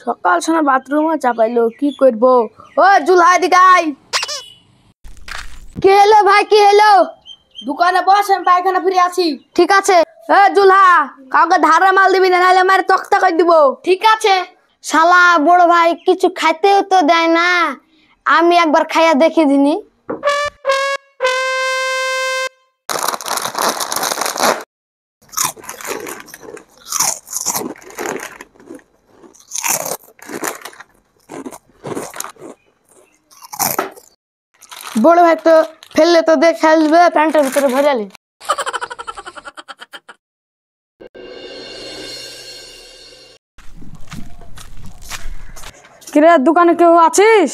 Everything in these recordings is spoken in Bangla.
সকাল সকাল বাথরুমে চাপাইলো কি করবো। ও জুলহাই দিকাই কি হলো ভাই কি হলো? দোকানে বস আমি পায়খানা ফিরে আছি। ঠিক আছে। এ জুলহা কাউকে ধারে মাল দিবি না নাহলে আমার তক্তা করে দিব। ঠিক আছে। শালা বড় ভাই কিছু খাইতেও তো দেয় না, আমি একবার খাইয়া দেখি দিনি। বড় ভাই তো ফেললে তো দেখ খেলবে প্যান্টের ভিতরে ভরালি। কিরে দোকানে কেউ আছিস?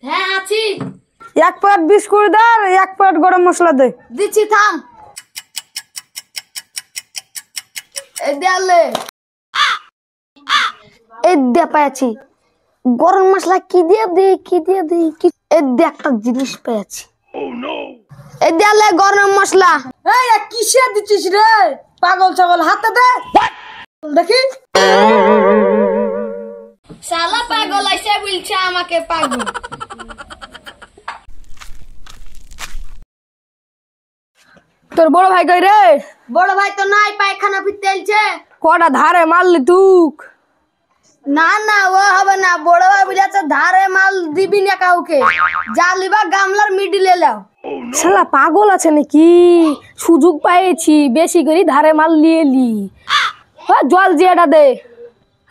হ্যাঁ আছি। এক প্যাকেট বিস্কুট দে আর এক প্যাকেট গরম মশলা দে। দিচ্ছি থাম। এই দেয়ালে এই দে পেয়েছি গরম মশলা। কি দিয়ে দে কি দিয়ে দে কি এই দে একটা জিনিস পেয়েছি। এই দেয়ালে গরম মশলা। এই কিসে দিচ্ছিস রে পাগল ছাগল? হাতে দে দেখি। শালা পাগল আইসে বলছে আমাকে পাগল। তোর বড় ভাই কই রে? বড় ভাই তো নাই, পায়খানা ফিরতে এলছে। কটা ধারে মারলি তুক? না না ও হবে না, বড় ভাই বুঝাচ্ছে ধারে মাল দিবি না কাউকে, যা লিবা গামলার মিডিলে লাও। শালা পাগল আছে নাকি? সুযোগ পাইছি বেশি করে ধারে মাল নিয়ে লি। জল জিয়াটা দে।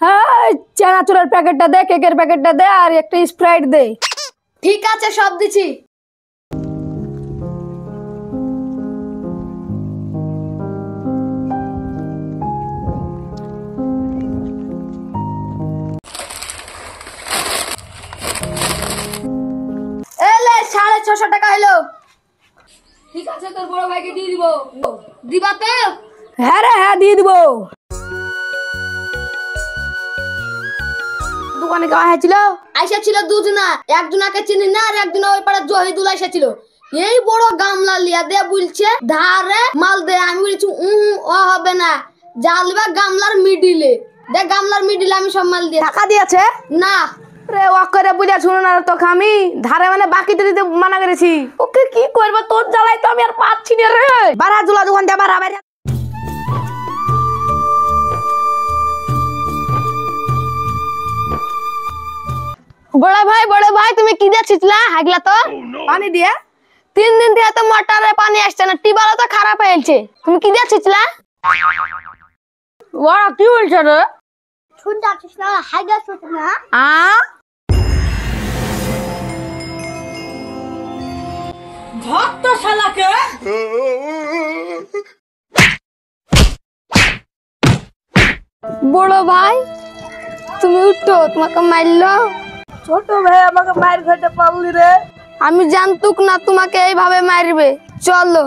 হ্যাঁ চানাচুরের প্যাকেটটা দে, কেকের প্যাকেটটা দে আর একটা স্প্রাইট দে। ঠিক আছে সব দিছি। এলে 650 টাকা হলো। ঠিক আছে তোর বড় ভাইকে দিয়ে দিব। দিবা তো? হ্যাঁ রে হ্যাঁ দিয়ে দিব। দোকানে কেউ আইছিল? আইসা দুজনা, একজনাকে চিনি না আর একজন ওই পাড়া জহিদুল আইসা। এই বড় গামলা লিয়া দে বলছে ধারে মাল দে। আমি বলছি ও হবে না, যা লিবা গামলার মিডিলে দে। গামলার মিডিলে আমি সব মাল দিয়ে। টাকা দিয়েছে না রে? ও করে বুঝা শুনো না তোকে আমি ধারে মানে বাকিতে দিতে মানা করেছি। ওকে কি করবো, তোর জ্বালাই তো আমি আর পাচ্ছি না রে। বাড়া জুলা দোকান দিয়ে বাড়া বাইরে। বড় ভাই তুমি কি দিয়েছিলা? হাগলা তো পানি দিয়ে। 3 দিন দিয়ে তো মোটরে পানি আসছে না, টিউবওয়েল তো খারাপ হয়ে গেছে। তুমি কি দিয়েছিলা? ওরা কি বলছে রে? শুনতে পাচ্ছিস না? হাগলা শুনতে না? ভক্ত শালাকে বড় ভাই তুমি উঠো, তোমাকে মারলো। ছোট ভাই আমাকে মার খেতে পারলি রে? আমি জানতুক না তোমাকে এইভাবে মারবে। চলো।